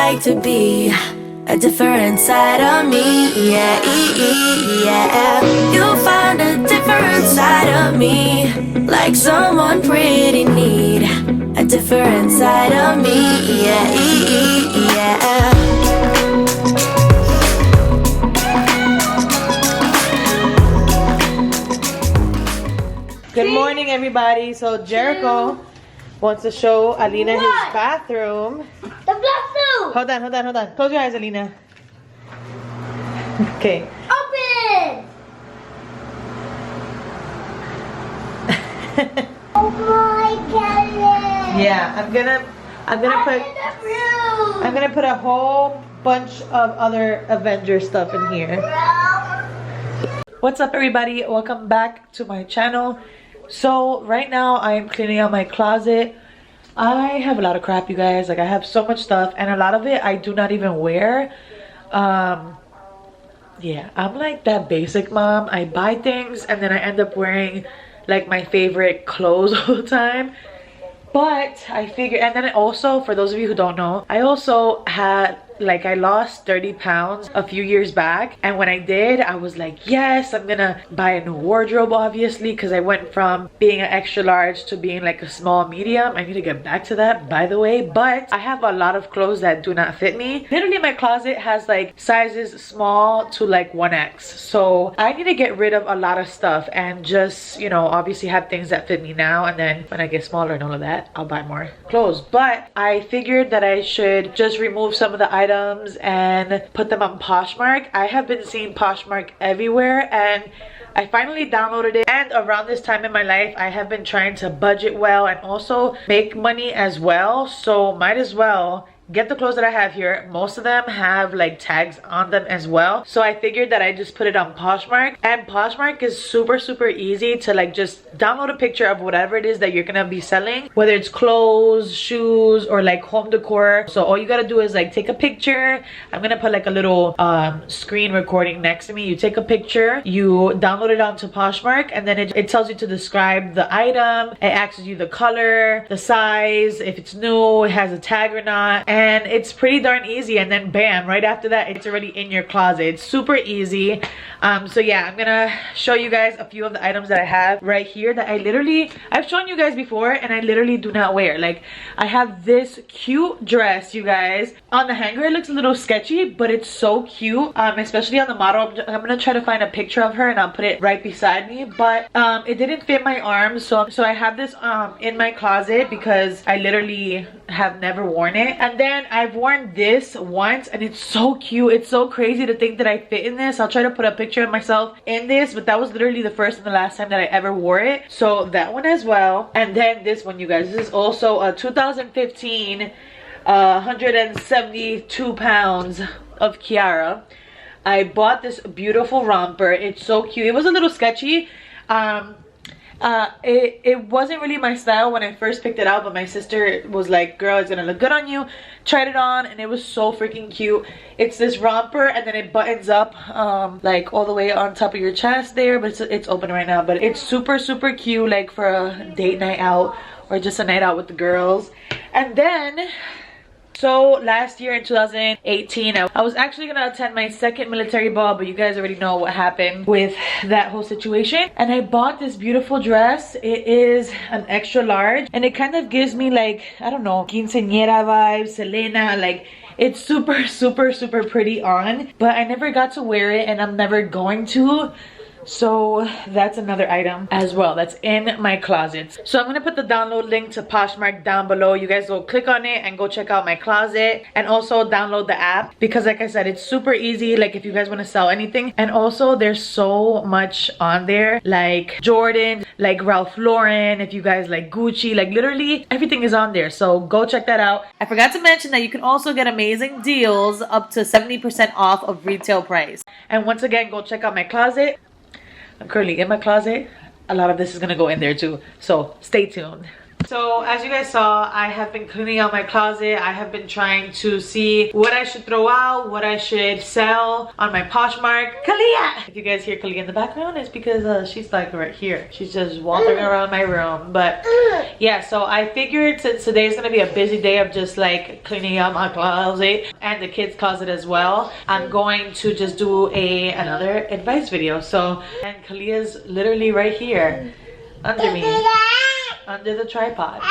like to be a different side of me, yeah, yeah. You'll find a different side of me, like someone pretty neat. A different side of me, yeah, yeah. Good morning, everybody. So Jericho wants to show Alina his bathroom. The bathroom! Hold on. Close your eyes, Alina. Okay. Open! Oh my goodness! Yeah, I'm gonna put a whole bunch of other Avenger stuff in here. What's up, everybody? Welcome back to my channel. So right now I am cleaning out my closet. I have a lot of crap, you guys. Like, I have so much stuff, and a lot of it I do not even wear. Yeah, I'm like that basic mom. I buy things and then I end up wearing like my favorite clothes all the time. But I figured, and then also, for those of you who don't know, I also had, like, I lost 30 pounds a few years back. And when I did, I was like, yes, I'm gonna buy a new wardrobe, obviously, because I went from being an extra large to being like a small medium. I need to get back to that, by the way. But I have a lot of clothes that do not fit me. Literally, my closet has like sizes small to like 1X. So I need to get rid of a lot of stuff and just, you know, obviously have things that fit me now. And then when I get smaller and all of that, I'll buy more clothes. But I figured that I should just remove some of the items and put them on Poshmark. I have been seeing Poshmark everywhere, and I finally downloaded it. And around this time in my life, I have been trying to budget well and also make money as well. So might as well get the clothes that I have here. Most of them have like tags on them as well. So I figured that I just put it on Poshmark. And Poshmark is super easy to like just download a picture of whatever it is that you're gonna be selling, whether it's clothes, shoes, or like home decor. So all you gotta do is like take a picture. I'm gonna put like a little screen recording next to me. You take a picture, you download it onto Poshmark, and then it tells you to describe the item. It asks you the color, the size, if it's new, it has a tag or not. And it's pretty darn easy, and then bam, right after that it's already in your closet. It's super easy. So yeah, I'm gonna show you guys a few of the items that I have right here that I've shown you guys before, and I literally do not wear. Like, I have this cute dress, you guys. On the hanger it looks a little sketchy, but it's so cute, especially on the model. I'm gonna try to find a picture of her and I'll put it right beside me. But it didn't fit my arms, so I have this in my closet because I literally have never worn it. And then I've worn this once, and it's so cute. It's so crazy to think that I fit in this. I'll try to put a picture of myself in this, but that was literally the first and the last time that I ever wore it. So that one as well. And then this one, you guys, this is also a 2015 172 pounds of Kiara. I bought this beautiful romper. It's so cute. It was a little sketchy. It wasn't really my style when I first picked it out, but my sister was like, girl, it's gonna look good on you. Tried it on, and it was so freaking cute. It's this romper, and then it buttons up like all the way on top of your chest there, but it's open right now. But it's super cute, like for a date night out or just a night out with the girls. And then, so last year in 2018, I was actually gonna attend my second military ball, but you guys already know what happened with that whole situation. And I bought this beautiful dress. It is an extra large, and it kind of gives me like, I don't know, quinceañera vibes, Selena. Like, it's super pretty on, but I never got to wear it, and I'm never going to. So that's another item as well that's in my closet. So I'm gonna put the download link to Poshmark down below. You guys go click on it and go check out my closet, and also download the app, because like I said, it's super easy, like if you guys want to sell anything. And also there's so much on there, like Jordan, like Ralph Lauren, if you guys like Gucci, like literally everything is on there. So go check that out. I forgot to mention that you can also get amazing deals up to 70% off of retail price. And once again, go check out my closet. I'm currently in my closet. A lot of this is gonna go in there too, so stay tuned. So as you guys saw, I have been cleaning out my closet. I have been trying to see what I should throw out, what I should sell on my Poshmark. Kalia! If you guys hear Kalia in the background, it's because she's like right here. She's just wandering around my room. But yeah, so I figured since today's gonna be a busy day of just like cleaning out my closet and the kids' closet as well, I'm going to just do another advice video. So, and Kalia's literally right here under me, under the tripod,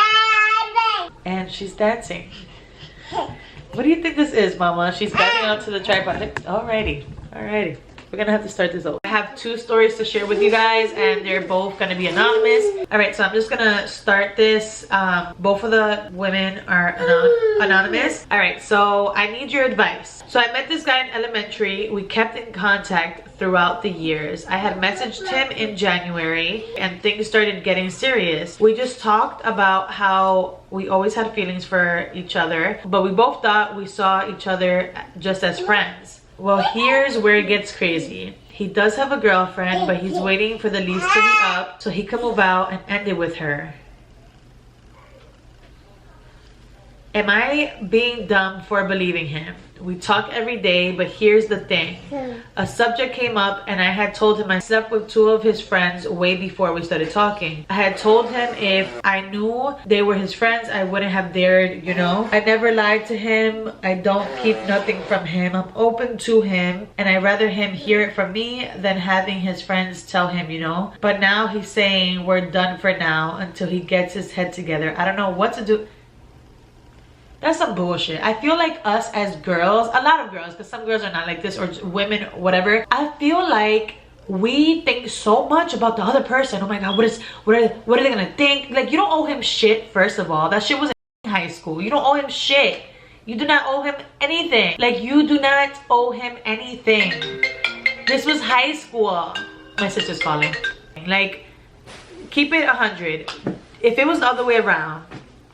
and she's dancing. What do you think this is, Mama? She's dancing up to the tripod. Alrighty, we're gonna have to start this over. I have 2 stories to share with you guys, and they're both gonna be anonymous. All right, so I'm just gonna start this. Both of the women are anonymous. All right, so I need your advice. So I met this guy in elementary. We kept in contact throughout the years. I had messaged him in January and things started getting serious. We just talked about how we always had feelings for each other, but we both thought we saw each other just as friends. Well, here's where it gets crazy. He does have a girlfriend, but he's waiting for the lease to be up so he can move out and end it with her. Am I being dumb for believing him? We talk every day, but here's the thing. A subject came up and I had told him I slept with 2 of his friends way before we started talking. I had told him if I knew they were his friends, I wouldn't have dared, you know? I never lied to him. I don't keep nothing from him. I'm open to him, and I'd rather him hear it from me than having his friends tell him, you know? But now he's saying we're done for now until he gets his head together. I don't know what to do. That's some bullshit. I feel like us as girls, a lot of girls, because some girls are not like this, or women, whatever. I feel like we think so much about the other person. Oh my God, what are they gonna think? Like, you don't owe him shit, first of all. That shit was in high school. You don't owe him shit. You do not owe him anything. Like, you do not owe him anything. This was high school. My sister's calling. Like, keep it 100. If it was the other way around,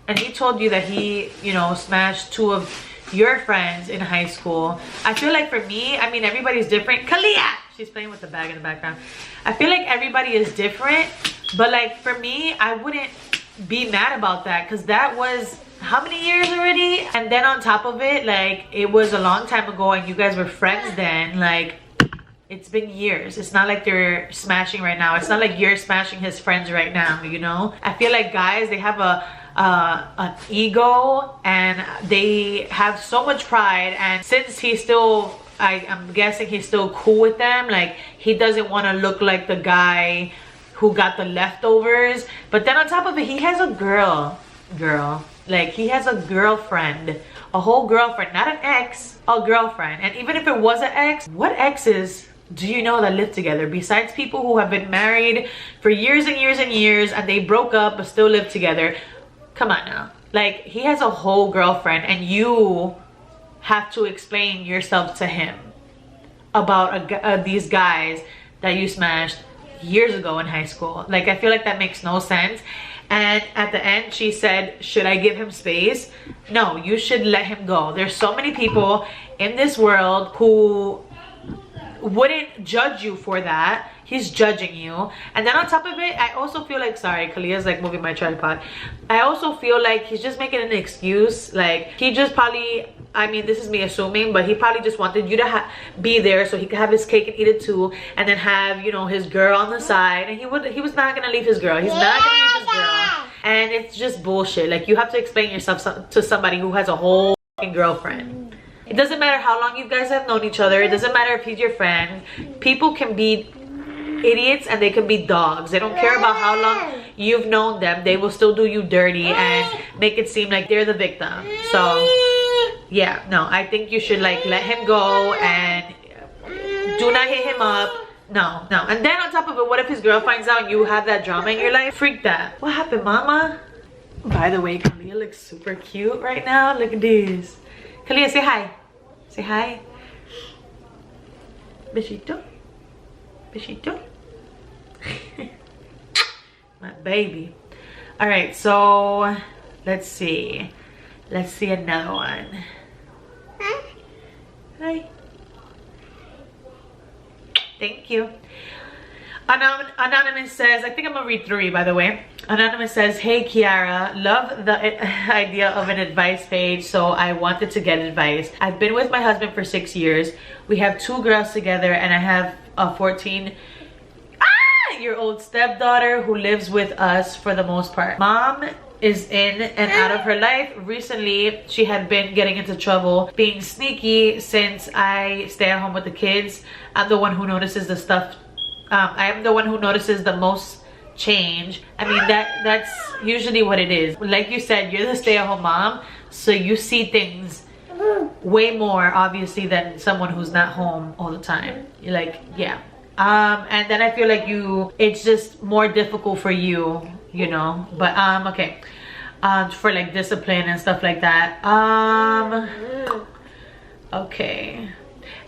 and he told you that he, you know, smashed 2 of your friends in high school, I feel like for me, I mean, everybody's different. Kalia! She's playing with the bag in the background. I feel like everybody is different, but like for me, I wouldn't be mad about that, because that was how many years already? And then on top of it, like, it was a long time ago and you guys were friends then. Like, it's been years. It's not like they're smashing right now. It's not like you're smashing his friends right now, you know? I feel like guys, they have an ego and they have so much pride, and since he's still, I'm guessing he's still cool with them, like he doesn't want to look like the guy who got the leftovers. But then on top of it, he has a girl, like he has a girlfriend, a whole girlfriend, not an ex, a girlfriend. And even if it was an ex, what exes do you know that live together besides people who have been married for years and years and years and they broke up but still live together? Come on now. Like, he has a whole girlfriend and you have to explain yourself to him about these guys that you smashed years ago in high school. Like, I feel like that makes no sense. And at the end, she said, should I give him space? No, you should let him go. There's so many people in this world who wouldn't judge you for that. He's judging you. And then on top of it, I also feel like, sorry, Kalia's like moving my tripod. I also feel like he's just making an excuse. Like, he just probably, I mean, this is me assuming, but he probably just wanted you to be there so he could have his cake and eat it too, and then have, you know, his girl on the side. And he was not gonna leave his girl. He's not gonna leave his girl. And it's just bullshit. Like, you have to explain yourself to somebody who has a whole fucking girlfriend. It doesn't matter how long you guys have known each other. It doesn't matter if he's your friend. People can be idiots and they can be dogs. They don't care about how long you've known them. They will still do you dirty and make it seem like they're the victim. So yeah, no, I think you should like let him go and do not hit him up. No. And then on top of it, what if his girl finds out you have that drama in your life? Freak that. What happened, mama? By the way, Kalia looks super cute right now. Look at this. Kalia, say hi. Say hi. Besito. Besito. My baby. All right, so let's see another one. Hi. Thank you. Anonymous says, I think I'm gonna read 3 by the way. Anonymous says, hey Kiara, love the idea of an advice page, so I wanted to get advice. I've been with my husband for 6 years. We have 2 girls together and I have a 14-year-old stepdaughter who lives with us for the most part. Mom is in and out of her life. Recently, she had been getting into trouble being sneaky since I stay at home with the kids. I'm the one who notices the stuff. I am the one who notices the most change. I mean, that's usually what it is. Like you said, you're the stay-at-home mom, so you see things way more obviously than someone who's not home all the time. You're like, yeah. And then I feel like it's just more difficult for you, you know. But okay, for like discipline and stuff like that. Okay.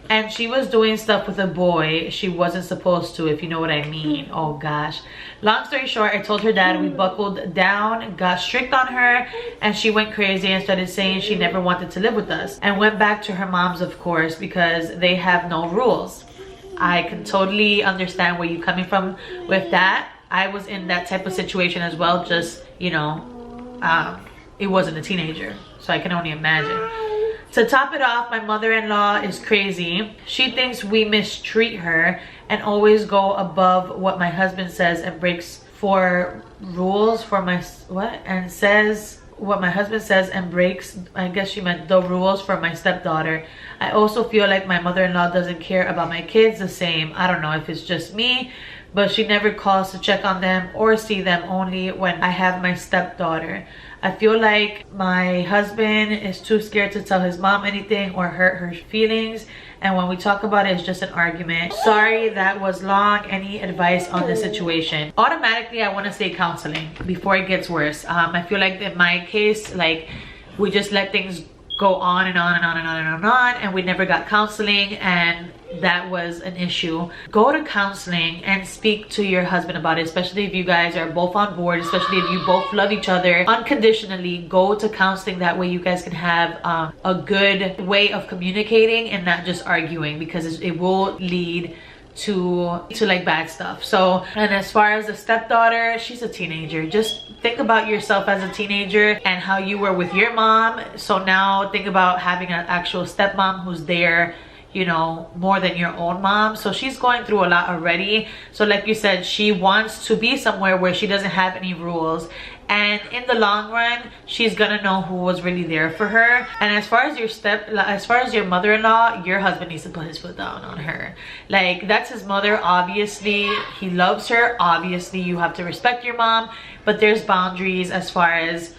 And she was doing stuff with a boy she wasn't supposed to, if you know what I mean. Oh gosh. Long story short, I told her dad, we buckled down, got strict on her, and she went crazy and started saying she never wanted to live with us. And went back to her mom's, of course, because they have no rules. I can totally understand where you're coming from with that. I was in that type of situation as well, just, you know, it wasn't a teenager, so I can only imagine. To top it off, my mother-in-law is crazy. She thinks we mistreat her and always go above what my husband says and breaks for rules for my and says what my husband says and breaks, I guess she meant the rules for my stepdaughter. I also feel like my mother-in-law doesn't care about my kids the same. I don't know if it's just me, but she never calls to check on them or see them, only when I have my stepdaughter. I feel like my husband is too scared to tell his mom anything or hurt her feelings, and when we talk about it, it's just an argument. Sorry, that was long. Any advice on the situation? Automatically, I want to say counseling before it gets worse. I feel like in my case, like, we just let things go on and on and on and on and on, and we never got counseling, and that was an issue. Go to counseling and speak to your husband about it, especially if you guys are both on board, especially if you both love each other unconditionally. Go to counseling. That way you guys can have a good way of communicating and not just arguing, because it will lead to like bad stuff. So, and as far as the stepdaughter, she's a teenager. Just think about yourself as a teenager and how you were with your mom. So now think about having an actual stepmom who's there, you know, more than your own mom. So she's going through a lot already. So like you said, she wants to be somewhere where she doesn't have any rules, and in the long run she's gonna know who was really there for her. And as far as your mother-in-law, your husband needs to put his foot down on her. Like, that's his mother. Obviously he loves her. Obviously you have to respect your mom, but there's boundaries as far as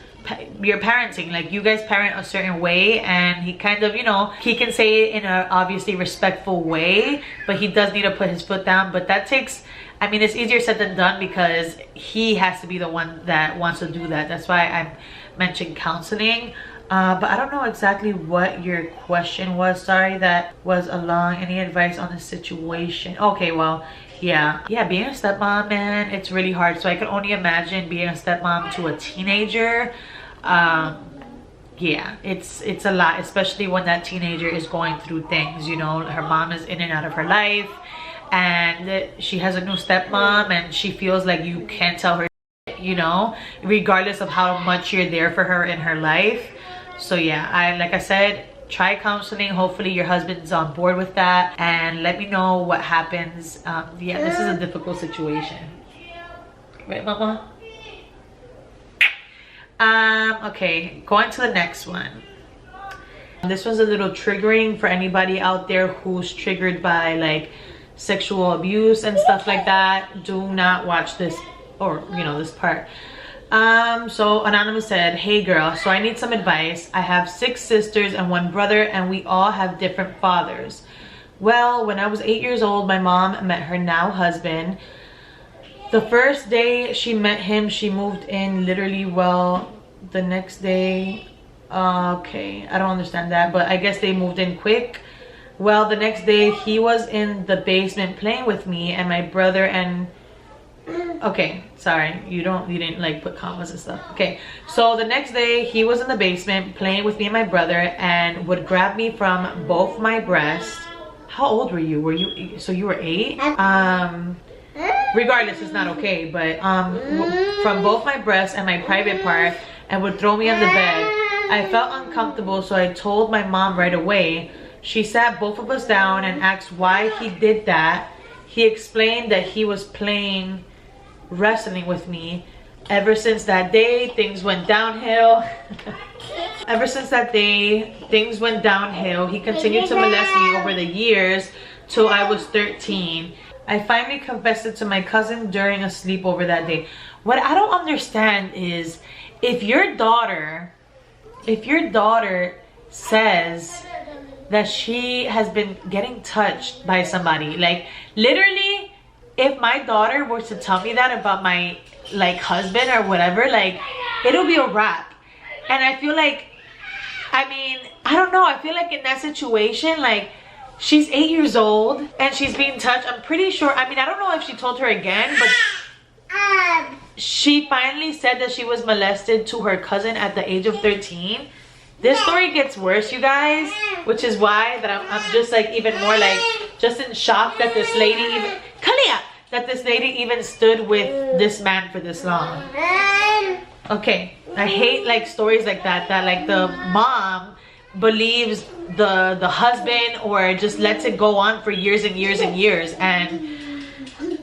your parenting. Like, you guys parent a certain way, and he kind of, you know, he can say it in a obviously respectful way, but he does need to put his foot down. But that takes, I mean, it's easier said than done, because he has to be the one that wants to do that. That's why I mentioned counseling. But I don't know exactly what your question was. Sorry, that was a long. Any advice on the situation? Okay, well, yeah, being a stepmom, man, it's really hard. So I can only imagine being a stepmom to a teenager. Yeah, it's a lot, especially when that teenager is going through things, you know. Her mom is in and out of her life, and she has a new stepmom, and she feels like you can't tell her, you know, regardless of how much you're there for her in her life. So yeah, like I said, try counseling. Hopefully your husband's on board with that, and let me know what happens. Yeah, this is a difficult situation, right, mama? Okay, going to the next one. This one's a little triggering for anybody out there who's triggered by like sexual abuse and stuff like that. Do not watch this, or you know, this part. So Anonymous said, hey girl, so I need some advice. I have 6 sisters and 1 brother, and we all have different fathers. Well, when I was 8 years old, my mom met her now husband. The first day she met him, she moved in literally. Well, the next day, okay, I don't understand that, but I guess they moved in quick. Well, the next day he was in the basement playing with me and my brother, and okay, sorry, you didn't like put commas and stuff. Okay, so the next day he was in the basement playing with me and my brother, and would grab me from both my breasts. How old were you? So you were 8? regardless, it's not okay, but from both my breasts and my private part, and would throw me on the bed. I felt uncomfortable, so I told my mom right away. She sat both of us down and asked why he did that. He explained that he was playing wrestling with me. Ever since that day, things went downhill. Ever since that day, things went downhill. He continued to molest me over the years till I was 13. I finally confessed it to my cousin during a sleepover that day. What I don't understand is, if your daughter says that she has been getting touched by somebody, like literally, if my daughter were to tell me that about my like husband or whatever, like it'll be a wrap. And I feel like, I mean, I don't know, I feel like in that situation, like she's 8 years old and she's being touched. I'm pretty sure, I mean, I don't know if she told her again, but she finally said that she was molested to her cousin at the age of 13. This story gets worse, you guys, which is why that I'm just like even more like just in shock that this lady even, Kalia, that this lady even stood with this man for this long. Okay, I hate like stories like that like the mom believes the husband or just lets it go on for years and years and years. And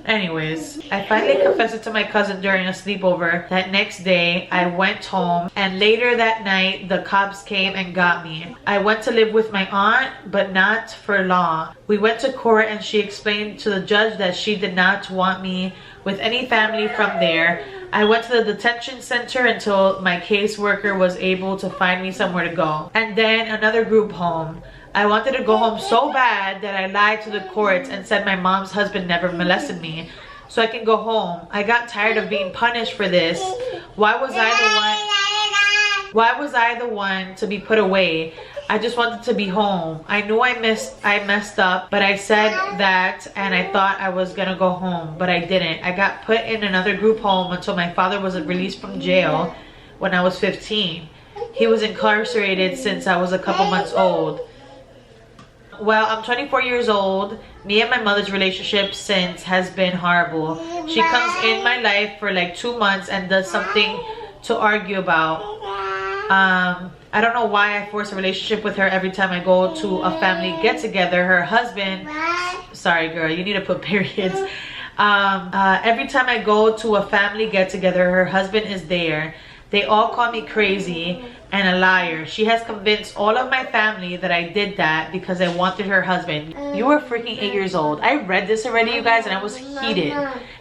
anyways, I finally confessed it to my cousin during a sleepover. That next day, I went home, and later that night, the cops came and got me. I went to live with my aunt, but not for long. We went to court, and she explained to the judge that she did not want me with any family from there. I went to the detention center until my caseworker was able to find me somewhere to go. And then another group home. I wanted to go home so bad that I lied to the courts and said my mom's husband never molested me so I can go home. I got tired of being punished for this. Why was I the one to be put away? I just wanted to be home. I knew I messed up, but I said that and I thought I was gonna go home, but I didn't. I got put in another group home until my father was released from jail when I was 15. He was incarcerated since I was a couple months old. Well, I'm 24 years old. Me and my mother's relationship since has been horrible. She comes in my life for like 2 months and does something to argue about. I don't know why I force a relationship with her every time I go to a family get-together. Her husband, sorry girl, you need to put periods. Every time I go to a family get-together, her husband is there. They all call me crazy and a liar. She has convinced all of my family that I did that because I wanted her husband. You were freaking 8 years old. I read this already, you guys, and I was heated.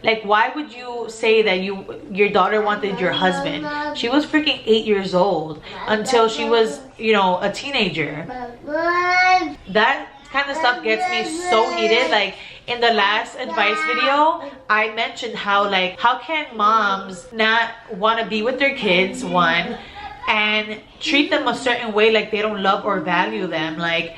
Like, why would you say that your daughter wanted your husband? She was freaking 8 years old until she was, you know, a teenager. That kind of stuff gets me so heated. Like, in the last advice video, I mentioned how, like, how can moms not want to be with their kids, one, and treat them a certain way like they don't love or value them? Like,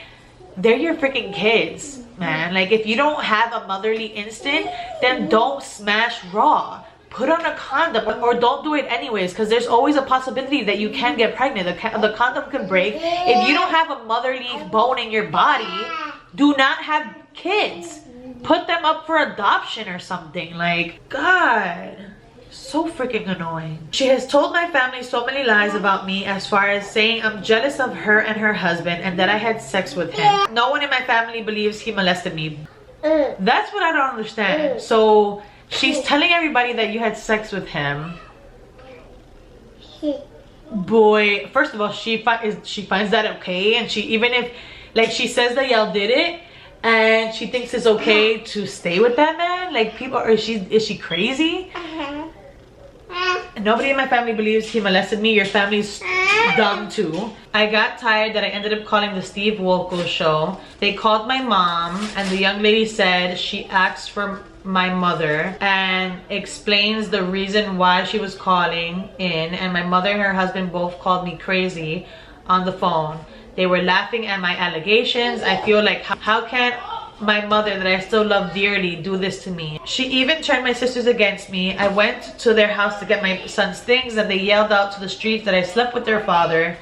they're your freaking kids, man. Like, if you don't have a motherly instinct, then don't smash raw. Put on a condom, or don't do it anyways, because there's always a possibility that you can get pregnant. The condom can break. If you don't have a motherly bone in your body, do not have kids. Put them up for adoption or something. Like, God, so freaking annoying. She has told my family so many lies about me, as far as saying I'm jealous of her and her husband and that I had sex with him. No one in my family believes he molested me. That's what I don't understand. So she's telling everybody that you had sex with him. Boy, first of all, she finds that okay, and she, even if, like, she says that y'all did it and she thinks it's okay to stay with that man, like, people, or is she crazy? Nobody in my family believes he molested me. Your family's dumb too. I got tired that I ended up calling the Steve Wilkos show. They called my mom, and the young lady said she asked for my mother and explains the reason why she was calling in, and my mother and her husband both called me crazy on the phone. They were laughing at my allegations. I feel like, how can my mother that I still love dearly do this to me? She even turned my sisters against me. I went to their house to get my son's things, and they yelled out to the streets that I slept with their father.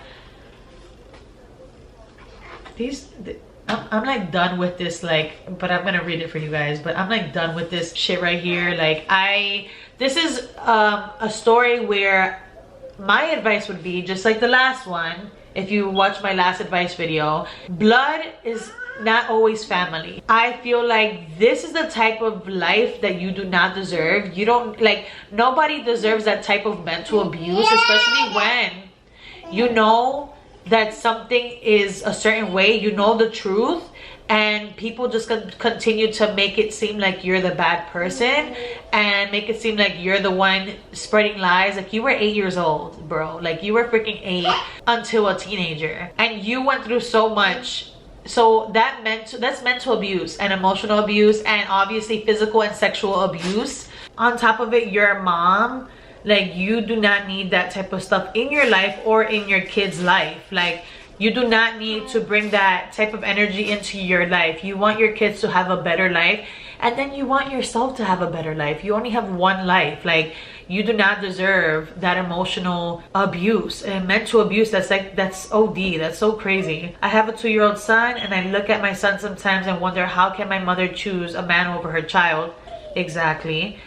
I'm like done with this, like, but I'm gonna read it for you guys, but I'm like done with this shit right here. Like, this is a story where my advice would be just like the last one. If you watch my last advice video, blood is not always family. I feel like this is the type of life that you do not deserve. You don't, like, nobody deserves that type of mental abuse, especially when you know that something is a certain way, you know the truth, and people just continue to make it seem like you're the bad person and make it seem like you're the one spreading lies. Like, you were 8 years old, bro. Like, you were freaking 8 until a teenager, and you went through so much. So that's mental abuse and emotional abuse, and obviously physical and sexual abuse. On top of it, you're a mom. Like, you do not need that type of stuff in your life or in your kid's life. Like, you do not need to bring that type of energy into your life. You want your kids to have a better life, and then you want yourself to have a better life. You only have one life. Like, you do not deserve that emotional abuse and mental abuse. That's OD. That's so crazy. I have a 2-year-old son, and I look at my son sometimes and wonder, how can my mother choose a man over her child? Exactly.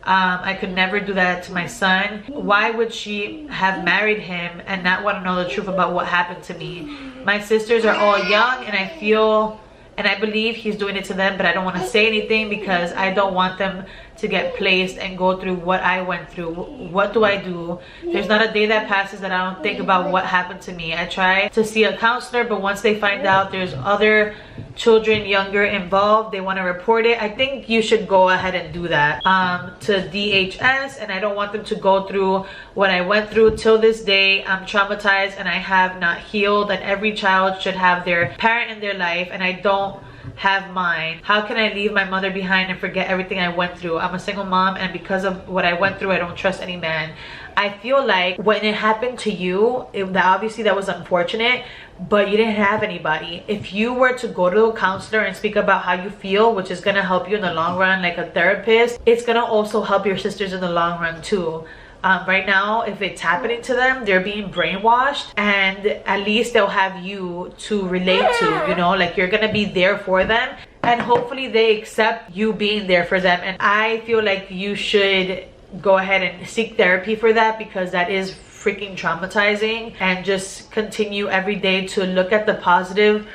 I could never do that to my son. Why would she have married him and not want to know the truth about what happened to me? My sisters are all young, and I feel and I believe he's doing it to them, but I don't want to say anything because I don't want them to get placed and go through what I went through. What do I do? There's not a day that passes that I don't think about what happened to me. I try to see a counselor, but once they find out there's other children younger involved, they want to report it. I think you should go ahead and do that to DHS, and I don't want them to go through what I went through. Till this day, I'm traumatized and I have not healed, and every child should have their parent in their life, and I don't have mine. How can I leave my mother behind and forget everything I went through? I'm a single mom, and because of what I went through, I don't trust any man. I feel like when it happened to you, obviously that was unfortunate, but you didn't have anybody. If you were to go to a counselor and speak about how you feel, which is gonna help you in the long run, like a therapist, it's gonna also help your sisters in the long run too. Right now, if it's happening to them, they're being brainwashed, and at least they'll have you to relate to, you know, like you're gonna be there for them, and hopefully they accept you being there for them. And I feel like you should go ahead and seek therapy for that, because that is freaking traumatizing. And just continue every day to look at the positive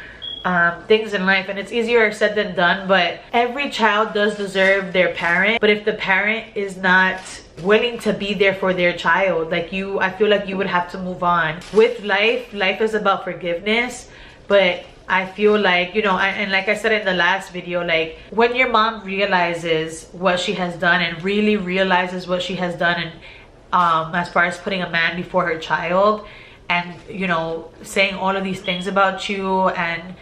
things in life. And it's easier said than done, but every child does deserve their parent. But if the parent is not willing to be there for their child, like I feel like you would have to move on with life. Life is about forgiveness, but I feel like, you know, and like I said in the last video, like when your mom realizes what she has done and really realizes what she has done, and as far as putting a man before her child, and, you know, saying all of these things about you and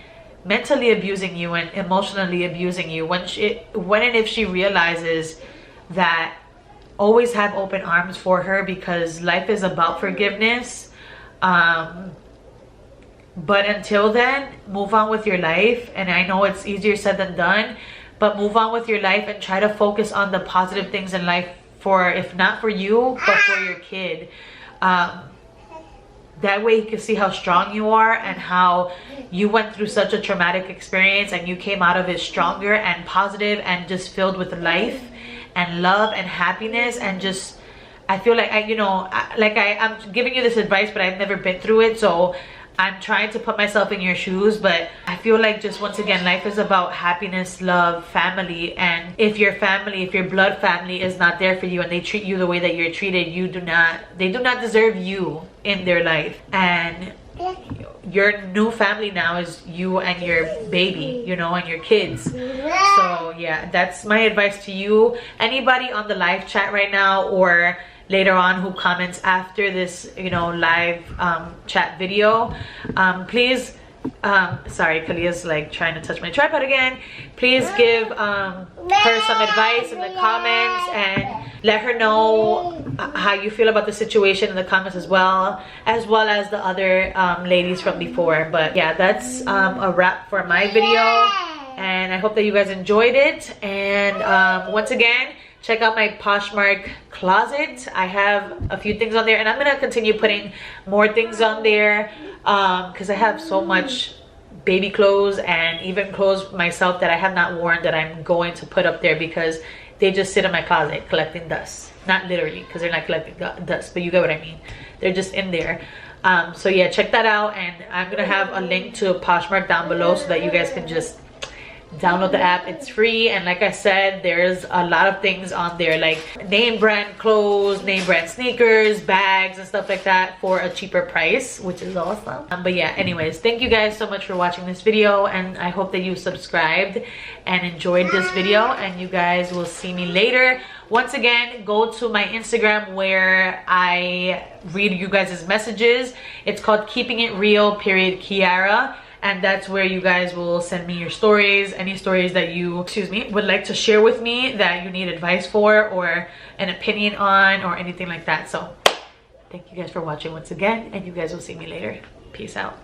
mentally abusing you and emotionally abusing you, when and if she realizes that, always have open arms for her, because life is about forgiveness. But until then, move on with your life. And I know it's easier said than done, but move on with your life and try to focus on the positive things in life, for, if not for you, but for your kid. That way you can see how strong you are and how you went through such a traumatic experience and you came out of it stronger and positive and just filled with life and love and happiness. And just, I feel like I'm giving you this advice, but I've never been through it, so I'm trying to put myself in your shoes. But I feel like, just once again, life is about happiness, love, family. And if your family, if your blood family is not there for you and they treat you the way that you're treated, they do not deserve you in their life. And your new family now is you and your baby, you know, and your kids. So yeah, that's my advice to you. Anybody on the live chat right now, or later on who comments after this, you know, live chat video, please, sorry, Kalia's like trying to touch my tripod again. Please give her some advice in the comments, and let her know how you feel about the situation in the comments, as well as the other ladies from before. But yeah, that's a wrap for my video, and I hope that you guys enjoyed it. And once again, check out my Poshmark closet. I have a few things on there, and I'm gonna continue putting more things on there because I have so much baby clothes and even clothes myself that I have not worn that I'm going to put up there because they just sit in my closet collecting dust. Not literally, because they're not collecting dust, but you get what I mean. They're just in there. So yeah, check that out, and I'm gonna have a link to Poshmark down below so that you guys can just download the app. It's free, and like I said, there's a lot of things on there, like name brand clothes, name brand sneakers, bags and stuff like that for a cheaper price, which is awesome. But yeah, anyways, thank you guys so much for watching this video, and I hope that you subscribed and enjoyed this video, and you guys will see me later. Once again, go to my Instagram where I read you guys' messages. It's called Keeping It Real Kiara. And that's where you guys will send me your stories, any stories that you, would like to share with me that you need advice for or an opinion on or anything like that. So thank you guys for watching once again, and you guys will see me later. Peace out.